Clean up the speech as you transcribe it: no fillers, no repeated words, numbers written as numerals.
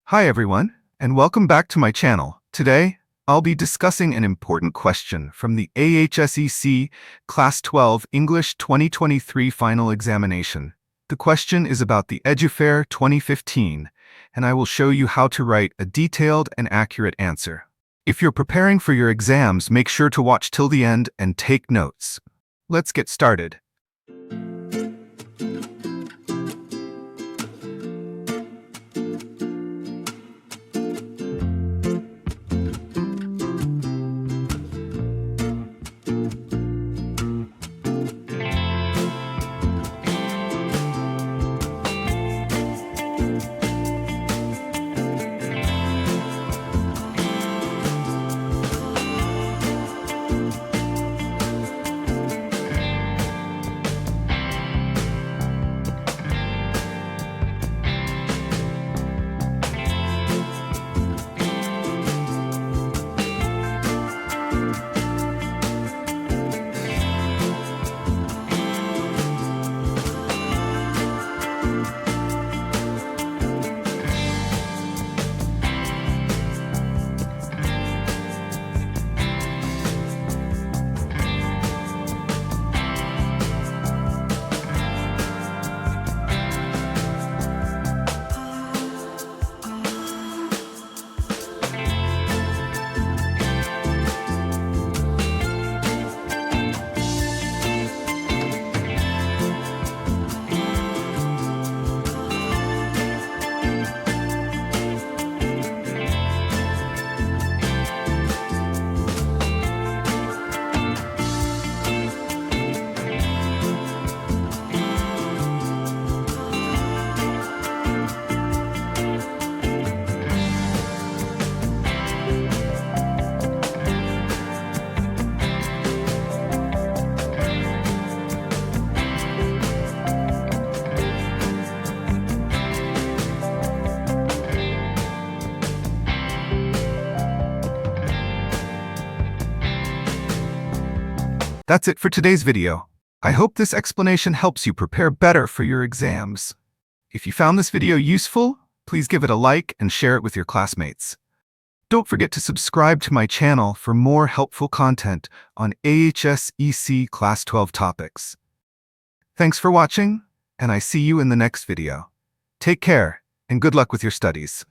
Hi everyone, and welcome back to my channel. Today, I'll be discussing an important question from the AHSEC Class 12 English 2023 final examination. The question is about the Edufair 2015, and I will show you how to write a detailed and accurate answer. If you're preparing for your exams, make sure to watch till the end and take notes. Let's get started. That's it for today's video. I hope this explanation helps you prepare better for your exams. If you found this video useful, please give it a like and share it with your classmates. Don't forget to subscribe to my channel for more helpful content on AHSEC Class 12 topics. Thanks for watching, and I see you in the next video. Take care, and good luck with your studies.